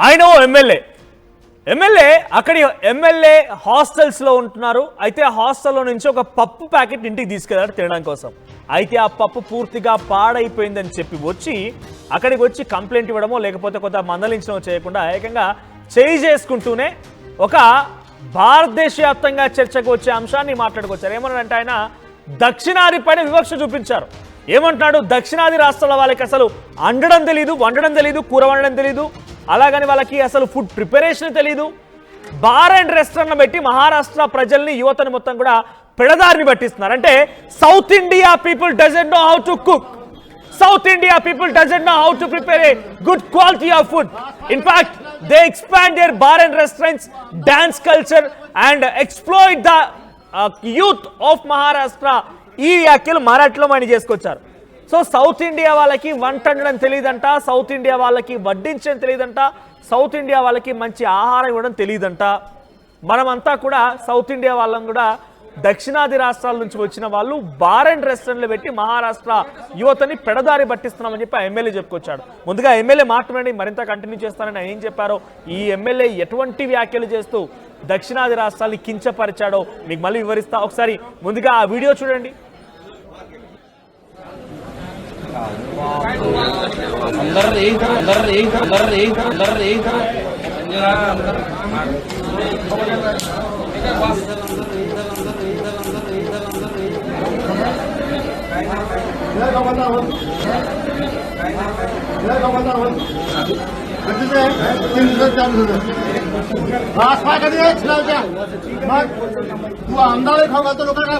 ఆయన ఎమ్మెల్యే అక్కడి ఎమ్మెల్యే హాస్టల్స్లో ఉంటున్నారు. అయితే ఆ హాస్టల్లో నుంచి ఒక పప్పు ప్యాకెట్ ఇంటికి తీసుకెళ్లారు తినడం కోసం. అయితే ఆ పప్పు పూర్తిగా పాడైపోయిందని చెప్పి అక్కడికి వచ్చి కంప్లైంట్ ఇవ్వడమో లేకపోతే కొంత మందలించడమో చేయకుండా ఏకంగా చేయి చేసుకుంటూనే ఒక భారతదేశ వ్యాప్తంగా చర్చకు వచ్చే అంశాన్ని మాట్లాడుకొచ్చారు. ఏమన్నారంటే ఆయన దక్షిణాది పైన వివక్ష చూపించారు. ఏమంటున్నాడు, దక్షిణాది రాష్ట్రాల వాళ్ళకి అసలు వండడం తెలీదు, కూర వండడం తెలీదు, అలాగని వాళ్ళకి అసలు ఫుడ్ ప్రిపరేషన్ తెలీదు. బార్ అండ్ రెస్టారెంట్ పెట్టి మహారాష్ట్ర ప్రజల్ని యువతని మొత్తం కూడా పెడదారిని పట్టిస్తున్నారు. అంటే south India people doesn't know how to cook, south India people doesn't know how to prepare a good quality of food. In fact, they expand their bar and restaurants, dance culture and exploit the youth of Maharashtra. ఈ వ్యాఖ్యలు మరాఠీలో మనం చేసుకొచ్చారు. So south India వాళ్ళకి వంట వండడం తెలియదంట, south India వాళ్ళకి వడ్డించడం తెలియదంట, south India వాళ్ళకి మంచి ఆహారం ఇవ్వడం తెలియదంట. మనమంతా కూడా సౌత్ ఇండియా వాళ్ళం కూడా దక్షిణాది రాష్ట్రాల నుంచి వచ్చిన వాళ్ళు బార్ అండ్ రెస్టారెంట్లు పెట్టి మహారాష్ట్ర యువతని పెడదారి పట్టిస్తున్నామని చెప్పి ఎమ్మెల్యే చెప్పుకొచ్చాడు. ముందుగా ఎమ్మెల్యే మాట్లాడండి, మరింత కంటిన్యూ చేస్తానని ఆయన ఏం చెప్పారో, ఈ ఎమ్మెల్యే ఎటువంటి వ్యాఖ్యలు చేస్తూ దక్షిణాది రాష్ట్రాలని కించపరిచాడో మీకు మళ్ళీ వివరిస్తా. ఒకసారి ముందుగా ఆ వీడియో చూడండి. तू आमदार खावा तो लोकांना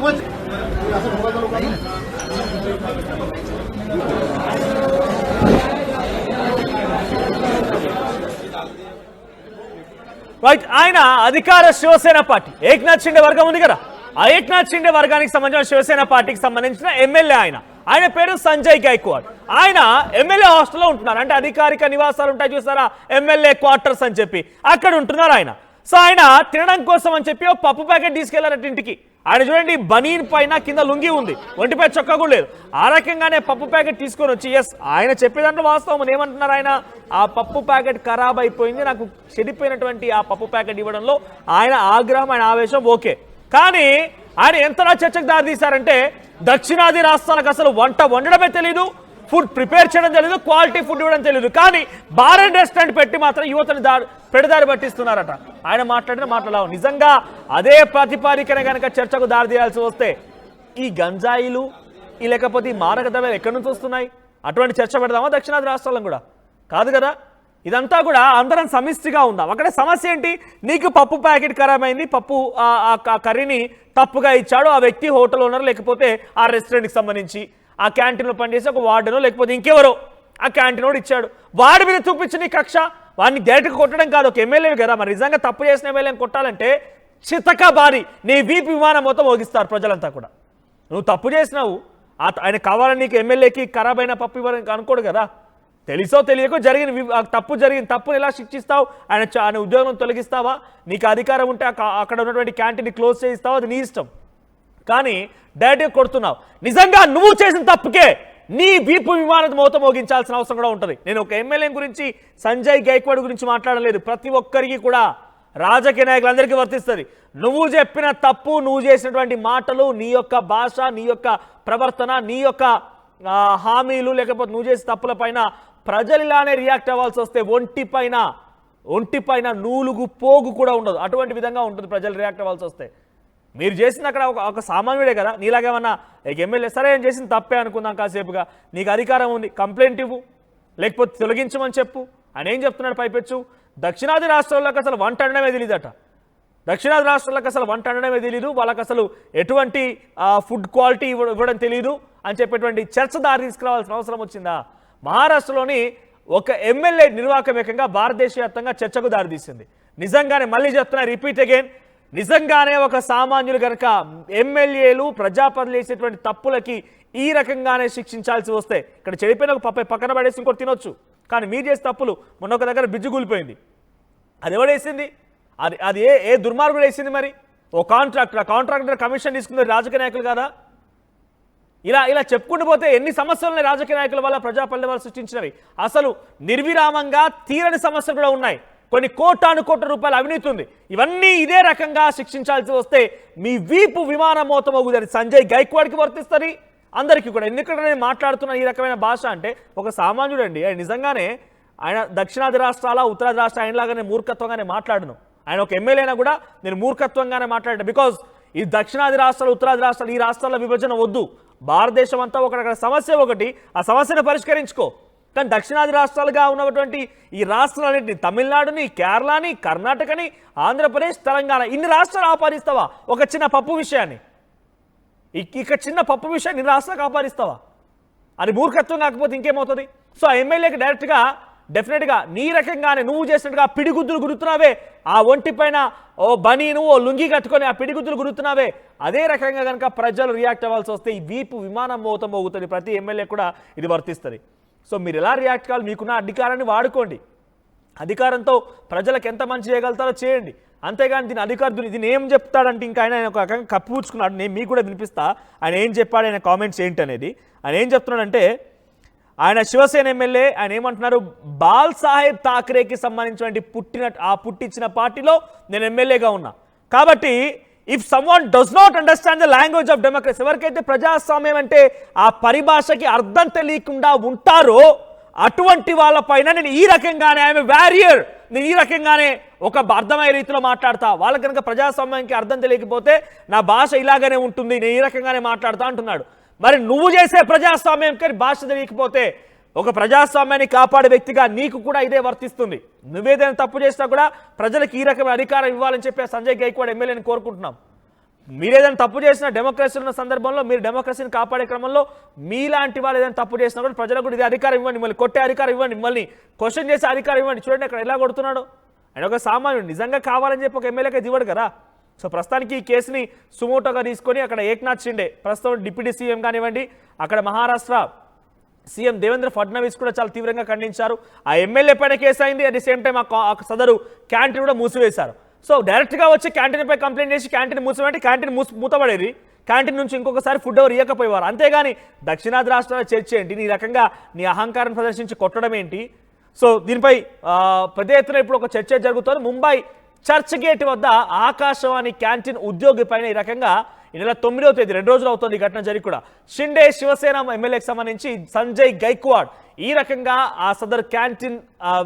రైట్. ఆయన అధికార శివసేన పార్టీ ఏక్నాథ్ షిండే వర్గం ఉంది కదా, ఆ ఏక్నాథ్ షిండే వర్గానికి సంబంధించిన శివసేన పార్టీకి సంబంధించిన ఎమ్మెల్యే ఆయన పేరు సంజయ్ గైక్వాడ్. ఆయన ఎమ్మెల్యే హాస్టల్లో ఉంటున్నారు. అంటే అధికారిక నివాసాలు ఉంటాయి చూసారా, ఎమ్మెల్యే క్వార్టర్స్ అని చెప్పి అక్కడ ఉంటున్నారు ఆయన. సో ఆయన తినడం కోసం అని చెప్పి ఒక పప్పు ప్యాకెట్ తీసుకెళ్లారట ఇంటికి. ఆయన చూడండి, బనీన్ పైన కింద లుంగి ఉంది, ఒంటిపై చొక్కా కూడా లేదు. ఆ రకంగానే పప్పు ప్యాకెట్ తీసుకొని వచ్చి, ఎస్ ఆయన చెప్పేదాంట్లో వాస్తవం. ఏమంటున్నారు ఆయన, ఆ పప్పు ప్యాకెట్ ఖరాబ్ అయిపోయింది, నాకు చెడిపోయినటువంటి ఆ పప్పు ప్యాకెట్ ఇవ్వడంలో ఆయన ఆగ్రహం, ఆయన ఆవేశం ఓకే. కానీ ఆయన ఎంతలా చర్చకు దారితీశారంటే దక్షిణాది రాష్ట్రాలకు అసలు వంట వండడమే తెలీదు, ఫుడ్ ప్రిపేర్ చేయడం తెలియదు, క్వాలిటీ ఫుడ్ ఇవ్వడం తెలియదు, కానీ బార్ అండ్ రెస్టారెంట్ పెట్టి మాత్రం యువతని పెడదారి పట్టిస్తున్నారట. ఆయన మాట్లాడిన మాట్లాడావు. నిజంగా అదే ప్రాతిపాదికన కనుక చర్చకు దారి తీయాల్సి వస్తే ఈ గంజాయిలు లేకపోతే ఈ మారక ద్రవ్యాలు ఎక్కడి నుంచి వస్తున్నాయి? అటువంటి చర్చ పెడదామా దక్షిణాది రాష్ట్రాలను కూడా? కాదు కదా. ఇదంతా కూడా అందరం సమిష్టిగా ఉందాం. అక్కడ సమస్య ఏంటి, నీకు పప్పు ప్యాకెట్ ఖరాబ్ అయింది, పప్పు కర్రీని తప్పుగా ఇచ్చాడు ఆ వ్యక్తి, హోటల్ ఓనర్ లేకపోతే ఆ రెస్టారెంట్కి సంబంధించి ఆ క్యాంటీన్లో పనిచేసి ఒక వార్డెనో లేకపోతే ఇంకెవరో ఆ క్యాంటీన్ ఇచ్చాడు, వాడి మీద చూపించి నీ కక్ష, వాడిని డైరెక్ట్గా కొట్టడం కాదు, ఒక ఎమ్మెల్యే కదా. మరి నిజంగా తప్పు చేసిన ఎమ్మెల్యేని కొట్టాలంటే చితక బారి నీ వీపు విమానం మొత్తం మోగిస్తారు ప్రజలంతా కూడా. నువ్వు తప్పు చేసినావు, ఆయన కావాలని నీకు ఎమ్మెల్యేకి ఖరాబ్ అయిన పప్పు ఇవ్వాలని అనుకోడు కదా. తెలుసో తెలియకో జరిగిన తప్పుని ఎలా శిక్షిస్తావు? ఆయన ఉద్యోగం తొలగిస్తావా? నీకు అధికారం ఉంటే అక్కడ ఉన్నటువంటి క్యాంటీన్ని క్లోజ్ చేయిస్తావా? అది నీ ఇష్టం. కానీ డైరెక్ట్గా కొడుతున్నావు. నిజంగా నువ్వు చేసిన తప్పుకే నీ వీపు విమానం మోత మోగించాల్సిన అవసరం కూడా ఉంటుంది. నేను ఒక ఎమ్మెల్యే గురించి, సంజయ్ గైక్వాడ్ గురించి మాట్లాడలేదు. ప్రతి ఒక్కరికి కూడా, రాజకీయ నాయకులందరికీ వర్తిస్తుంది. నువ్వు చెప్పిన తప్పు, నువ్వు చేసినటువంటి మాటలు, నీ యొక్క భాష, నీ యొక్క ప్రవర్తన, నీ యొక్క హామీలు, లేకపోతే నువ్వు చేసే తప్పుల పైన ప్రజలు ఇలానే రియాక్ట్ అవ్వాల్సి వస్తే ఒంటి పైన నూలుగు పోగు కూడా ఉండదు. అటువంటి విధంగా ఉంటుంది ప్రజలు రియాక్ట్ అవ్వాల్సి వస్తే. మీరు చేసింది అక్కడ ఒక సామాన్యుడే కదా, నీలాగేమన్నా ఎమ్మెల్యే సరే ఏం చేసింది తప్పే అనుకుందాం కాసేపుగా, నీకు అధికారం ఉంది, కంప్లైంట్ ఇవ్వు, లేకపోతే తొలగించమని చెప్పు. ఆయన ఏం చెప్తున్నాడు పైపెచ్చు, దక్షిణాది రాష్ట్రాలకు అసలు వంట అనడమే తెలియదట. దక్షిణాది రాష్ట్రాలకు అసలు వంట అనడమే తెలియదు, వాళ్ళకి అసలు ఎటువంటి ఫుడ్ క్వాలిటీ ఇవ్వడం తెలియదు అని చెప్పేటువంటి చర్చ దారి తీసుకురావాల్సిన అవసరం వచ్చిందా? మహారాష్ట్రలోని ఒక ఎమ్మెల్యే నిర్వాహకమేకంగా భారతదేశ వ్యాప్తంగా చర్చకు దారితీసింది. నిజంగానే మళ్ళీ చెప్తున్నా, రిపీట్ అగైన్, నిజంగానే ఒక సామాన్యులు కనుక ఎమ్మెల్యేలు ప్రజాప్రతినిధులు చేసేటువంటి తప్పులకి ఈ రకంగానే శిక్షించాల్సి వస్తే, ఇక్కడ చెడిపోయిన ఒక పక్కన పడేసి ఇంకోటి తినొచ్చు, కానీ మీరు చేసే తప్పులు, మొన్న ఒక దగ్గర బిజ్జు కూలిపోయింది, అది ఎవడేసింది? అది ఏ దుర్మార్గుడు వేసింది? మరి ఓ కాంట్రాక్టర్ కమిషన్ తీసుకున్న రాజకీయ నాయకులు కదా. ఇలా ఇలా చెప్పుకుంటూ పోతే ఎన్ని సమస్యలు రాజకీయ నాయకుల వల్ల ప్రజాపాలన వల్ల సృష్టించినవి. అసలు నిర్విరామంగా తీరని సమస్యలు కూడా ఉన్నాయి. కొన్ని కోటాను కోట్ల రూపాయల అవినీతి ఉంది. ఇవన్నీ ఇదే రకంగా శిక్షించాల్సి వస్తే మీ వీపు విమానం మోతమోగుదని సంజయ్ గైక్వాడ్కి వర్తిస్తుంది, అందరికీ కూడా. ఎందుకంటే నేను మాట్లాడుతున్న ఈ రకమైన భాష అంటే ఒక సామాన్యుడు అండి, ఆయన నిజంగానే ఆయన దక్షిణాది రాష్ట్రాల ఉత్తరాది రాష్ట్ర ఆయనలాగానే మూర్ఖత్వంగానే మాట్లాడను. ఆయన ఒక ఎమ్మెల్యే అయినా కూడా నేను మూర్ఖత్వంగానే మాట్లాడాను. బికాజ్ ఈ దక్షిణాది రాష్ట్రాలు ఉత్తరాది రాష్ట్రాలు ఈ రాష్ట్రాల విభజన వద్దు. భారతదేశం అంతా ఒకటి సమస్య ఒకటి, ఆ సమస్యను పరిష్కరించుకో. కానీ దక్షిణాది రాష్ట్రాలుగా ఉన్నటువంటి ఈ రాష్ట్రాలన్నింటినీ తమిళనాడుని, కేరళని, కర్ణాటకని, ఆంధ్రప్రదేశ్, తెలంగాణ ఇన్ని రాష్ట్రాలు ఆపాదిస్తావా ఒక చిన్న పప్పు విషయాన్ని? ఇక చిన్న పప్పు విషయాన్ని ఇన్ని రాష్ట్రాలకు ఆపాదిస్తావా? అది మూర్ఖత్వం కాకపోతే ఇంకేమవుతుంది? సో ఆ ఎమ్మెల్యేకి డైరెక్ట్గా డెఫినెట్గా నీ రకంగానే నువ్వు చేసినట్టుగా పిడిగుద్దులు గురుతున్నావే, ఆ ఒంటి పైన ఓ బనీను ఓ లుంగి కట్టుకొని ఆ పిడిగుద్దులు గురుతున్నావే, అదే రకంగా కనుక ప్రజలు రియాక్ట్ అవ్వాల్సి వస్తే ఈ వీపు విమానం మోగుతుంది. ప్రతి ఎమ్మెల్యే కూడా ఇది వర్తిస్తుంది. సో మీరు ఎలా రియాక్ట్ కావాలి, మీకున్న అధికారాన్ని వాడుకోండి. అధికారంతో ప్రజలకు ఎంత మంచి చేయగలుగుతారో చేయండి. అంతేగాని దీన్ని ఏం చెప్తాడంటే ఇంకా ఆయన ఒక రకంగా కప్పిపుచ్చుకున్నాడు. నేను మీకు కూడా వినిపిస్తా ఆయన ఏం చెప్పాడు, ఆయన కామెంట్స్ ఏంటి అనేది. ఆయన ఏం చెప్తున్నాడంటే, ఆయన శివసేన ఎమ్మెల్యే ఆయన ఏమంటున్నారు, బాల్ సాహెబ్ ఠాక్రేకి సంబంధించిన పుట్టించిన పార్టీలో నేను ఎమ్మెల్యేగా ఉన్నా కాబట్టి if someone does not understand the language of democracy, ఎవరికైతే ప్రజాస్వామ్యం అంటే ఆ పరిభాషకి అర్థం తెలియకుండా ఉంటారో అటువంటి వాళ్ళపైన నేను ఈ రకంగానే ఐఎమ్ వ్యారియర్, నేను ఈ రకంగానే ఒక అర్థమయ్యే రీతిలో మాట్లాడతా. వాళ్ళకి కనుక ప్రజాస్వామ్యానికి అర్థం తెలియకపోతే నా భాష ఇలాగనే ఉంటుంది, నేను ఈ రకంగానే మాట్లాడతా అంటున్నాడు. మరి నువ్వు చేసే ప్రజాస్వామ్యం కానీ భాష తెలియకపోతే ఒక ప్రజాస్వామ్యాన్ని కాపాడే వ్యక్తిగా నీకు కూడా ఇదే వర్తిస్తుంది. నువ్వేదైనా తప్పు చేసినా కూడా ప్రజలకు ఈ రకమైన అధికారం ఇవ్వాలని చెప్పి సంజయ్ గైక్వాడ్ ఎమ్మెల్యేని కోరుకుంటున్నాం. మీరేదైనా తప్పు చేసినా డెమోక్రసీ ఉన్న సందర్భంలో మీరు డెమోక్రసీని కాపాడే క్రమంలో మీలాంటి వాళ్ళు ఏదైనా తప్పు చేసినా కూడా ప్రజలకు కూడా ఇదే అధికారం ఇవ్వండి, మిమ్మల్ని కొట్టే అధికారం ఇవ్వండి, మిమ్మల్ని క్వశ్చన్ చేసే అధికారం ఇవ్వండి. చూడండి అక్కడ ఎలా కొడుతున్నాడు. ఆయన ఒక సామాన్యుడు, నిజంగా కావాలని చెప్పి ఒక ఎమ్మెల్యేకి ఇవ్వడు కదా. సో ప్రస్తుతానికి ఈ కేసుని సుమోటోగా తీసుకొని అక్కడ ఏక్నాథ్ షిండే ప్రస్తుతం డిప్యూటీ సీఎం కానివ్వండి, అక్కడ మహారాష్ట్ర సీఎం దేవేంద్ర ఫడ్నవీస్ కూడా చాలా తీవ్రంగా ఖండించారు. ఆ ఎమ్మెల్యే పైన కేసు అయింది, అట్ ది సేమ్ టైం ఆ సదరు క్యాంటీన్ కూడా మూసివేశారు. సో డైరెక్ట్గా వచ్చి క్యాంటీన్ పై కంప్లైంట్ చేసి క్యాంటీన్ మూసివేంటి, క్యాంటీన్ మూతపడేది, క్యాంటీన్ నుంచి ఇంకొకసారి ఫుడ్ ఎవరు ఇవ్వకపోయేవారు. అంతేగాని దక్షిణాది రాష్ట్రాల చర్చ ఏంటి, నీ రకంగా నీ అహంకారం ప్రదర్శించి కొట్టడం ఏంటి? సో దీనిపై పెద్ద ఎత్తున ఇప్పుడు ఒక చర్చ జరుగుతోంది. ముంబై చర్చ్ గేట్ వద్ద ఆకాశవాణి క్యాంటీన్ ఉద్యోగి పైన ఈ రకంగా ఈ నెల 9వ తేదీ 2 రోజులు అవుతుంది ఈ ఘటన జరిగి కూడా. షిండే శివసేన ఎమ్మెల్యేకి సంబంధించి సంజయ్ గైక్వాడ్ ఈ రకంగా ఆ సదరు క్యాంటీన్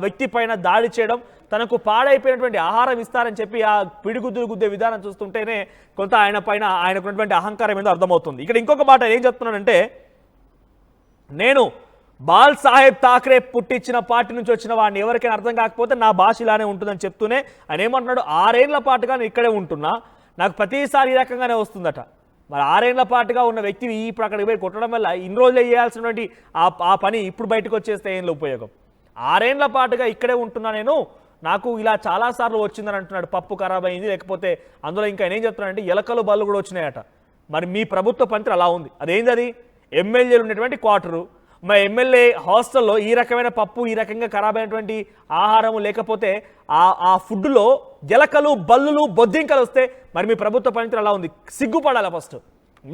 వ్యక్తి పైన దాడి చేయడం, తనకు పాడైపోయినటువంటి ఆహారం ఇస్తారని చెప్పి ఆ పిడిగుద్దులు గుద్దే విధానం చూస్తుంటేనే కొంత ఆయన పైన ఆయనకున్నటువంటి అహంకారం ఏదో అర్థమవుతుంది. ఇక్కడ ఇంకొక మాట ఏం చెప్తున్నానంటే, నేను బాల్ సాహెబ్ ఠాక్రే పుట్టించిన పార్టీ నుంచి వచ్చిన వాడిని, ఎవరికైనా అర్థం కాకపోతే నా భాష ఇలానే ఉంటుందని చెప్తూనే ఆయన ఏమంటున్నాడు, 6 ఏళ్ల పాటుగా నేను ఇక్కడే ఉంటున్నా, నాకు ప్రతిసారి ఈ రకంగానే వస్తుందట. మరి 6 ఏళ్ల పాటుగా ఉన్న వ్యక్తి ఇప్పుడు అక్కడికి పోయి కొట్టడం వల్ల ఇన్ని రోజులు చేయాల్సినటువంటి ఆ పని ఇప్పుడు బయటకు వచ్చేస్తే ఏం ఉపయోగం? 6 ఏళ్ల పాటుగా ఇక్కడే ఉంటున్నా నేను, నాకు ఇలా చాలాసార్లు వచ్చిందని అంటున్నాడు. పప్పు ఖరాబ్ అయింది, లేకపోతే అందులో ఇంకా ఏం చెప్తున్నాడంటే ఎలకలు బళ్ళు కూడా వచ్చినాయట. మరి మీ ప్రభుత్వ పంత్రి అలా ఉంది. అదేంది? అది ఎమ్మెల్యేలు ఉన్నటువంటి క్వార్టరు. మా ఎమ్మెల్యే హాస్టల్లో ఈ రకమైన పప్పు, ఈ రకంగా ఖరాబ్ అయినటువంటి ఆహారం లేకపోతే ఆ ఫుడ్లో ఎలకలు బల్లులు బొద్దింకలు వస్తే మరి మీ ప్రభుత్వ పనితీరు అలా ఉంది. సిగ్గుపడాలి, ఫస్ట్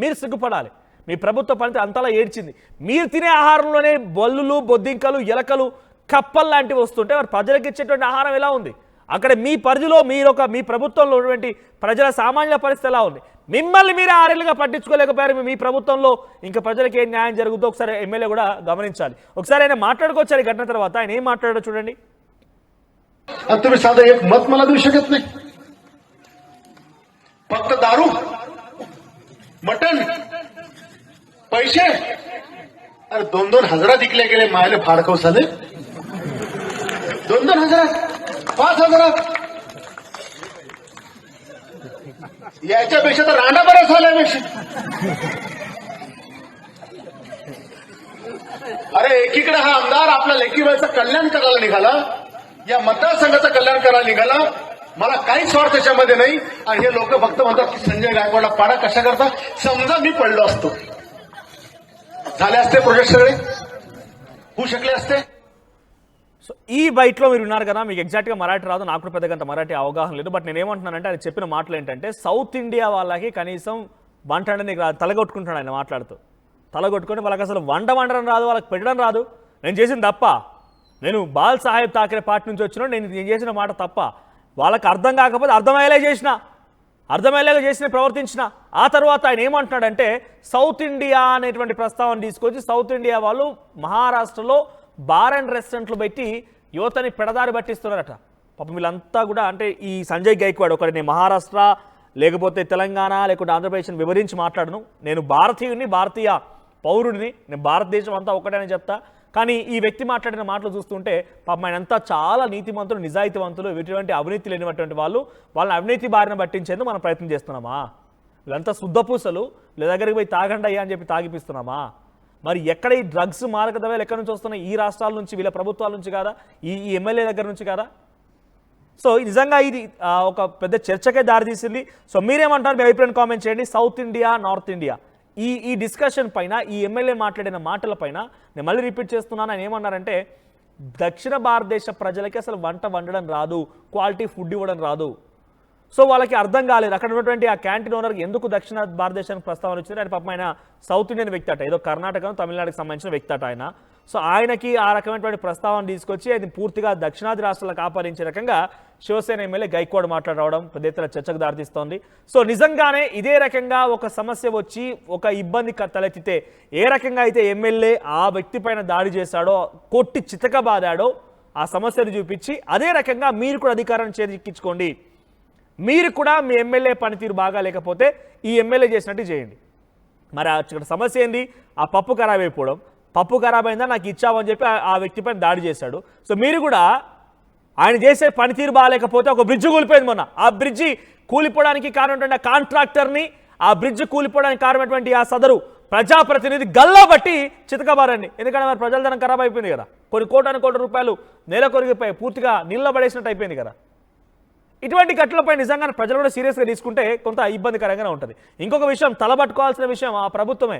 మీరు సిగ్గుపడాలి. మీ ప్రభుత్వ పనితీరు అంతలా ఏడ్చింది. మీరు తినే ఆహారంలోనే బల్లులు బొద్దింకలు ఎలకలు కప్పల్ లాంటివి వస్తుంటే మరి ప్రజలకు ఇచ్చేటువంటి ఆహారం ఎలా ఉంది? అక్కడ మీ పరిధిలో మీ ప్రభుత్వంలో ఉన్నటువంటి ప్రజల సామాన్య పరిస్థితి ఎలా ఉంది? మిమ్మల్ని మీరు 6 ఏళ్ళుగా పట్టించుకోలేకపోయారు మీ ప్రభుత్వంలో. ఇంకా ప్రజలకు ఏం న్యాయం జరుగుతుందో ఒకసారి ఎమ్మెల్యే కూడా గమనించాలి. ఒకసారి ఆయన మాట్లాడుకోవచ్చారు ఈ ఘటన తర్వాత. ఆయన ఏం మాట్లాడారో చూడండి. तुम्ही साधं एक मत मला देऊ शकत नाही. फक्त दारू, मटण, पैसे, अरे 2-2 हजारात विकले गेले. मायले फाडकव झाले. 2-2 हजारात, 5 हजारात, याच्यापेक्षा तर रांडा बराच झाल्यापेक्षा. अरे एकीकडे हा आमदार आपल्या लेकीबाईचं कल्याण करायला निघाला, या मतदारसंघाचं कल्याण करायला निघाला. मला काहीच स्वार्थ त्याच्यामध्ये नाही. आणि हे लोक फक्त म्हणतात की संजय गायकवाडला पाडा कशा करता. समजा मी पडलो असतो, झाले असते प्रोजेक्ट सगळे होऊ शकले असते. సో ఈ బైట్లో మీరు ఉన్నారు కదా, మీకు ఎగ్జాక్ట్గా మరాఠీ రాదు, నాకు కూడా పెద్దగా మరాఠీ అవగాహన లేదు. బట్ నేను ఏమంటున్నానంటే ఆయన చెప్పిన మాటలు ఏంటంటే, సౌత్ ఇండియా వాళ్ళకి కనీసం వంటడానికి తలగొట్టుకుంటున్నాడు ఆయన మాట్లాడుతూ. తలగొట్టుకొని వాళ్ళకి అసలు వండడం రాదు, వాళ్ళకి పెట్టడం రాదు. నేను చేసిన తప్ప, నేను బాల్ సాహెబ్ ఠాకరే పార్టీ నుంచి వచ్చినా నేను చేసిన మాట తప్ప, వాళ్ళకి అర్థం కాకపోతే అర్థమయ్యేలాగా చేసిన ప్రవర్తించిన. ఆ తర్వాత ఆయన ఏమంటున్నాడంటే సౌత్ ఇండియా అనేటువంటి ప్రస్తావన తీసుకొచ్చి సౌత్ ఇండియా వాళ్ళు మహారాష్ట్రలో బార్ అండ్ రెస్టారెంట్లు పెట్టి యువతని పెడదారి పట్టిస్తున్నారట. పాపం వీళ్ళంతా కూడా అంటే ఈ సంజయ్ గైక్వాడ్ ఒకటి, నేను మహారాష్ట్ర లేకపోతే తెలంగాణ లేకుంటే ఆంధ్రప్రదేశ్ని వివరించి మాట్లాడను, నేను భారతీయుడిని, భారతీయ పౌరుడిని, నేను భారతదేశం అంతా ఒకటే అని చెప్తా. కానీ ఈ వ్యక్తి మాట్లాడిన మాటలు చూస్తుంటే పాపం ఆయనంతా చాలా నీతిమంతులు, నిజాయితీవంతులు, ఎటువంటి అవినీతి లేనిటువంటి వాళ్ళని అవినీతి బారిన పట్టించేందుకు మనం ప్రయత్నం చేస్తున్నామా? వీళ్ళంతా శుద్ధపూసలు, వీళ్ళ దగ్గరికి పోయి తాగండి అయ్యా అని చెప్పి తాగిపిస్తున్నామా? మరి ఎక్కడ ఈ డ్రగ్స్ మారక ద్రవ్యాలు ఎక్కడి నుంచి వస్తున్నాయి? ఈ రాష్ట్రాల నుంచి, వీళ్ళ ప్రభుత్వాల నుంచి కాదా? ఈ ఎమ్మెల్యే దగ్గర నుంచి కాదా? సో నిజంగా ఇది ఒక పెద్ద చర్చకే దారితీసింది. సో మీరేమంటారు? మీ అభిప్రాయం కామెంట్ చేయండి. సౌత్ ఇండియా, నార్త్ ఇండియా ఈ డిస్కషన్ పైన, ఈ ఎమ్మెల్యే మాట్లాడిన మాటల పైన నేను మళ్ళీ రిపీట్ చేస్తున్నాను. ఆయన ఏమన్నారంటే దక్షిణ భారతదేశ ప్రజలకి అసలు వంట వండడం రాదు, క్వాలిటీ ఫుడ్ ఇవ్వడం రాదు. సో వాళ్ళకి అర్థం కాలేదు. అక్కడ ఉన్నటువంటి ఆ క్యాంటీన్ ఓనర్కి ఎందుకు దక్షిణ భారతదేశానికి ప్రస్తావన వచ్చింది? ఆయన పాపం ఆయన సౌత్ ఇండియన్ వ్యక్తి అట, ఏదో కర్ణాటక తమిళనాడుకి సంబంధించిన వ్యక్తి అట ఆయన. సో ఆయనకి ఆ రకమైనటువంటి ప్రస్తావన తీసుకొచ్చి అది పూర్తిగా దక్షిణాది రాష్ట్రాలకు ఆపాదించే రకంగా శివసేన ఎమ్మెల్యే గైక్వాడ్ మాట్లాడడం పెద్ద ఎత్తున చర్చకు దారితీస్తోంది. సో నిజంగానే ఇదే రకంగా ఒక సమస్య వచ్చి ఒక ఇబ్బంది తలెత్తితే ఏ రకంగా అయితే ఎమ్మెల్యే ఆ వ్యక్తి పైన దాడి చేశాడో, కొట్టి చితకబాదాడో ఆ సమస్యను చూపించి అదే రకంగా మీరు కూడా అధికారం చేజిక్కించుకోండి, మీరు కూడా మీ ఎమ్మెల్యే పనితీరు బాగా లేకపోతే ఈ ఎమ్మెల్యే చేసినట్టు చేయండి. మరి అక్కడ సమస్య ఏంది? ఆ పప్పు ఖరాబ్ అయిపోవడం. పప్పు ఖరాబ్ అయిందా, నాకు ఇచ్చావని చెప్పి ఆ వ్యక్తి పైన దాడి చేశాడు. సో మీరు కూడా ఆయన చేసే పనితీరు బాగాలేకపోతే ఒక బ్రిడ్జ్ కూలిపోయింది మొన్న, ఆ బ్రిడ్జి కూలిపోవడానికి కారణమైనటువంటి కాంట్రాక్టర్ని, ఆ బ్రిడ్జ్ కూలిపోవడానికి కారణమైనటువంటి ఆ సదరు ప్రజాప్రతినిధి గల్లా బట్టి చితకబారండి. ఎందుకంటే మరి ప్రజల ధనం ఖరాబ్ అయిపోయింది కదా, కొన్ని కోట్ల రూపాయలు నెల కొరిగిపోయి పూర్తిగా నీళ్ళ పడేసినట్టు అయిపోయింది కదా. ఇటువంటి ఘటనలపై నిజంగా ప్రజలు కూడా సీరియస్గా తీసుకుంటే కొంత ఇబ్బందికరంగానే ఉంటుంది. ఇంకొక విషయం, తలబట్టుకోవాల్సిన విషయం ఆ ప్రభుత్వమే.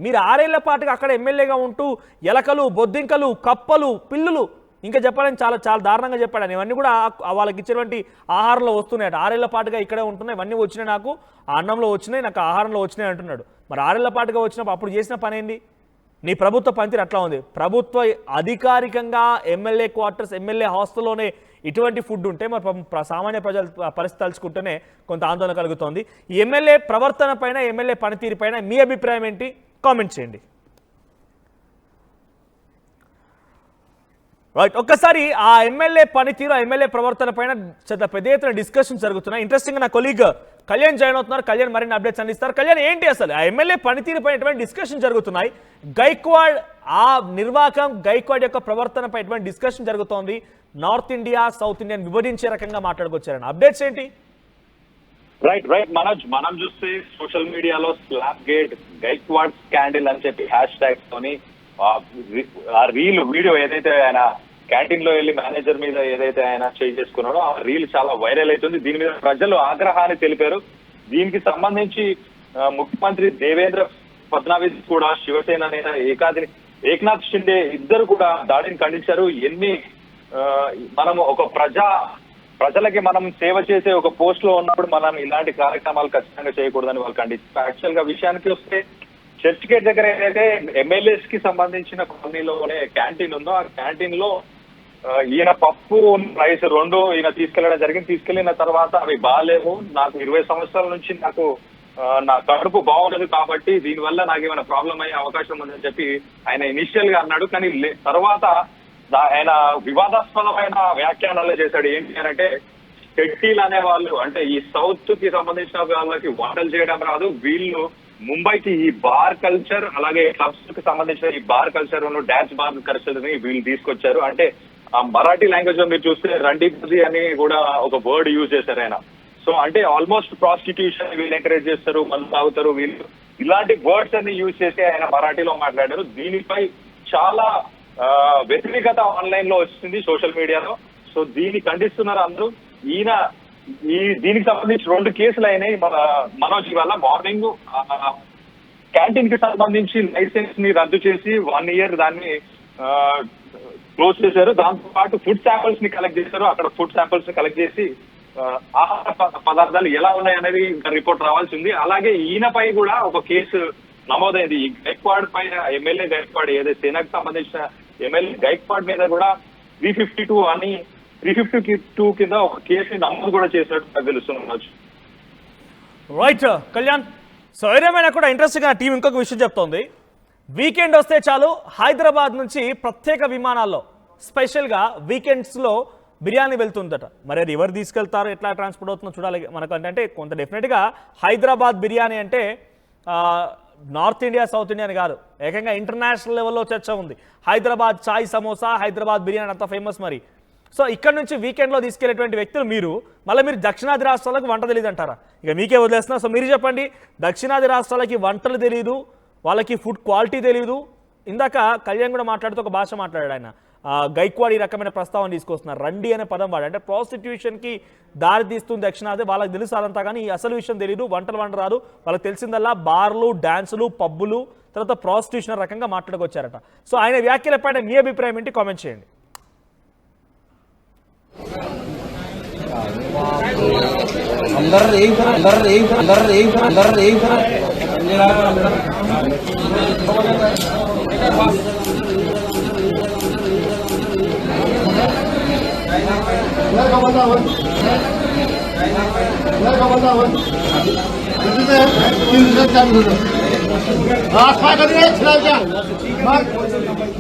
మీరు 6 ఏళ్ల పాటుగా అక్కడ ఎమ్మెల్యేగా ఉంటూ ఎలకలు, బొద్దింకలు, కప్పలు, పిల్లులు, ఇంకా చెప్పాలని చాలా చాలా దారుణంగా చెప్పాడు. ఇవన్నీ కూడా వాళ్ళకి ఇచ్చినటువంటి ఆహారంలో వస్తున్నాయి. 6 ఏళ్ల పాటుగా ఇక్కడే ఉంటున్నాయి, ఇవన్నీ వచ్చినాయి, నాకు ఆ అన్నంలో వచ్చినాయి, నాకు ఆహారంలో వచ్చినాయి అంటున్నాడు. మరి 6 ఏళ్ల పాటుగా వచ్చినప్పుడు అప్పుడు చేసిన పని ఏంది? నీ ప్రభుత్వ పనితీరు అట్లా ఉంది. ప్రభుత్వ అధికారికంగా ఎమ్మెల్యే క్వార్టర్స్, ఎమ్మెల్యే హాస్టల్లోనే ఇటువంటి ఫుడ్ ఉంటే మరి సామాన్య ప్రజల పరిస్థితి తలుచుకుంటేనే కొంత ఆందోళన కలుగుతోంది. ఈ ఎమ్మెల్యే ప్రవర్తన పైన, ఎమ్మెల్యే పనితీరు పైన మీ అభిప్రాయం ఏంటి? కామెంట్ చేయండి. రైట్, ఒక్కసారి ఆ ఎమ్మెల్యే పనితీరు, ఆ ఎమ్మెల్యే ప్రవర్తన పైన పెద్ద ఎత్తున డిస్కషన్ జరుగుతున్నాయి. ఇంట్రెస్టింగ్, నా కొలీగ్ కళ్యాణ్ జాయిన్ అవుతున్నారు. కళ్యాణ్ మరిన్ని అప్డేట్స్ అందిస్తారు. కళ్యాణ్, ఏంటి అసలు ఆ ఎమ్మెల్యే పనితీరు పైన ఎటువంటి డిస్కషన్ జరుగుతున్నాయి? గైక్వాడ్ ఆ నిర్వాహకం, గైక్వాడ్ యొక్క ప్రవర్తనపై ఎటువంటి డిస్కషన్ జరుగుతోంది? నార్త్ ఇండియా, సౌత్ ఇండియన్ విభజించే రకంగా మాట్లాడుకొచ్చారని అప్డేట్స్ ఏంటి? రైట్ మనోజ్, మనం చూస్తే సోషల్ మీడియాలో స్లాప్ గేట్, గైక్వాడ్ స్కాండిల్ అని చెప్పి హ్యాష్ ట్యాగ్స్ తోని ఆ రీల్ వీడియో ఏదైతే ఆయన క్యాంటీన్ లో వెళ్ళి మేనేజర్ మీద ఏదైతే ఆయన చేసుకున్నాడో ఆ రీల్ చాలా వైరల్ అవుతుంది. దీని మీద ప్రజలు ఆగ్రహాన్ని తెలిపారు. దీనికి సంబంధించి ముఖ్యమంత్రి దేవేంద్ర ఫడ్నవీస్ కూడా, శివసేన నేత ఏక్నాథ్ షిండే ఇద్దరు కూడా దాడిని ఖండించారు. మనము ఒక ప్రజలకి మనం సేవ చేసే ఒక పోస్ట్ లో ఉన్నప్పుడు మనం ఇలాంటి కార్యక్రమాలు ఖచ్చితంగా చేయకూడదని వాళ్ళు ఖండించారు. యాక్చువల్ గా విషయానికి వస్తే చర్చ్ గేట్ దగ్గర ఏదైతే ఎమ్మెల్యేస్ కి సంబంధించిన కాలనీలోనే క్యాంటీన్ ఉందో ఆ క్యాంటీన్ లో ఈయన పప్పు రైస్ 2 ఈయన తీసుకెళ్లడం జరిగింది. తీసుకెళ్లిన తర్వాత అవి బాగాలేవు, నాకు 20 సంవత్సరాల నుంచి నాకు నా కడుపు బాగుండదు, కాబట్టి దీనివల్ల నాకు ఏమైనా ప్రాబ్లం అయ్యే అవకాశం ఉందని చెప్పి ఆయన ఇనిషియల్ గా అన్నాడు. కానీ తర్వాత ఆయన వివాదాస్పదమైన వ్యాఖ్యానాలు చేశాడు. ఏంటి అంటే షెట్టీలు అనే వాళ్ళు, అంటే ఈ సౌత్ కి సంబంధించిన వాళ్ళకి వంటలు చేయడం రాదు, వీళ్ళు ముంబైకి ఈ బార్ కల్చర్ అలాగే క్లబ్స్ కి సంబంధించిన ఈ bar culture, dance bar culture ని వీళ్ళు తీసుకొచ్చారు. అంటే ఆ మరాఠీ లాంగ్వేజ్ లో మీరు చూస్తే రండీపతి అని కూడా ఒక వర్డ్ యూజ్ చేశారు ఆయన. సో అంటే ఆల్మోస్ట్ ప్రాస్టిట్యూషన్ వీళ్ళు ఎంకరేజ్ చేస్తారు, మందు తాగుతారు వీళ్ళు, ఇలాంటి వర్డ్స్ అన్ని యూజ్ చేసి ఆయన మరాఠీలో మాట్లాడారు. దీనిపై చాలా వ్యతిరేకత ఆన్లైన్ లో వస్తుంది, సోషల్ మీడియాలో. సో దీన్ని ఖండిస్తున్నారు అందరూ. దీనికి సంబంధించి 2 కేసులు అయినాయి మనోజ్. వల్ల మార్నింగ్ క్యాంటీన్ కి సంబంధించి లైసెన్స్ ని రద్దు చేసి 1 year దాన్ని క్లోజ్ చేశారు. దాంతో పాటు ఫుడ్ శాంపిల్స్ ని కలెక్ట్ చేశారు. అక్కడ ఫుడ్ శాంపిల్స్ ని కలెక్ట్ చేసి ఆహార పదార్థాలు ఎలా ఉన్నాయనేది ఇంకా రిపోర్ట్ రావాల్సి ఉంది. అలాగే ఈయనపై కూడా ఒక కేసు నమోదైంది. ఈ గైక్వాడ్ పైన ఎమ్మెల్యే గైక్వాడ్ ఏదైతే సేనకు సంబంధించిన ఎమ్మెల్యే గైక్వాడ్ మీద కూడా 352 కింద ఒక కేసు నమోదు కూడా చేసినట్టు తెలుస్తున్నారు. రైట్ కళ్యాణ్. సో ఏదేమైనా కూడా ఇంట్రెస్టింగ్ టీం ఇంకొక విషయం చెప్తోంది. వీకెండ్ వస్తే చాలు హైదరాబాద్ నుంచి ప్రత్యేక విమానాల్లో స్పెషల్గా వీకెండ్స్లో బిర్యానీ వెళ్తుందట. మరి అది ఎవరు తీసుకెళ్తారు, ఎట్లా ట్రాన్స్పోర్ట్ అవుతుందో చూడాలి మనకు. అంటే కొంత డెఫినెట్గా హైదరాబాద్ బిర్యానీ అంటే నార్త్ ఇండియా సౌత్ ఇండియా అని కాదు, ఏకంగా ఇంటర్నేషనల్ లెవెల్లో చర్చ ఉంది. హైదరాబాద్ చాయ్ సమోసా, హైదరాబాద్ బిర్యానీ అంత ఫేమస్ మరి. సో ఇక్కడ నుంచి వీకెండ్లో తీసుకెళ్లేటువంటి వ్యక్తులు మీరు దక్షిణాది రాష్ట్రాలకు వంట తెలియదు అంటారా? ఇక మీకే వదిలేస్తున్నా. సో మీరు చెప్పండి, దక్షిణాది రాష్ట్రాలకి వంటలు తెలియదు, వాళ్ళకి ఫుడ్ క్వాలిటీ తెలియదు. ఇందాక కళ్యాణ్ కూడా మాట్లాడుతూ ఒక భాష మాట్లాడాడు ఆయన. గైక్వాడ్ ఈ రకమైన ప్రస్తావన తీసుకొస్తున్నారు. రండి అనే పదం వాడు, అంటే ప్రాస్టిట్యూషన్కి దారి తీస్తుంది దక్షిణాది. వాళ్ళకి తెలుసు అదంతా, కానీ ఈ అసలు విషయం తెలియదు, వంటలు వండరాదు. వాళ్ళకి తెలిసిందల్లా బార్లు, డ్యాన్సులు, పబ్బులు, తర్వాత ప్రాస్టిట్యూషన్ రకంగా మాట్లాడుకొచ్చారట. సో ఆయన వ్యాఖ్యలపైన మీ అభిప్రాయం ఏంటి, కామెంట్ చేయండి.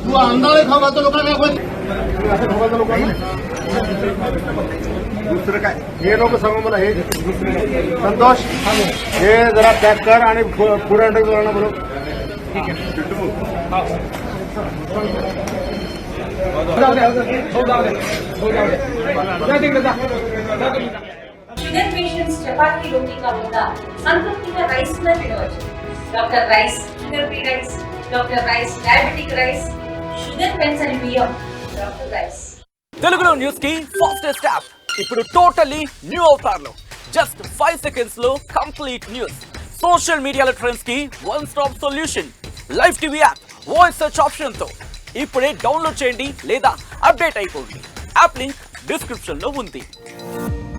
तू अंदाज खावा तो लोकांना दुसरं काय हे लोक सांगू मला. हे संतोष हे जरा पॅक कर आणि पुढे अंडर बोलव. ठीक आहे. షుగర్ పేషెంట్స్ చపాతీ రోటీ కాకుండా సంతృప్తిగా రైస్ కూడా తినవచ్చు. Doctor rice, sugar free rice, doctor rice, diabetic rice, sugar pens అని బియ్యం, డాక్టర్ రైస్. తెలుగులో న్యూస్ కి ఫాస్టెస్ట్ యాప్ ఇప్పుడు టోటల్లీ న్యూ అవతార్లో. జస్ట్ 5 సెకండ్స్ లో కంప్లీట్ న్యూస్, సోషల్ మీడియాలో ట్రెండ్స్ కి one stop solution, live TV app, voice search option తో ఇప్పుడే డౌన్లోడ్ చేయండి లేదా అప్డేట్ అయిపోండి. యాప్ లింక్ డిస్క్రిప్షన్ లో ఉంది.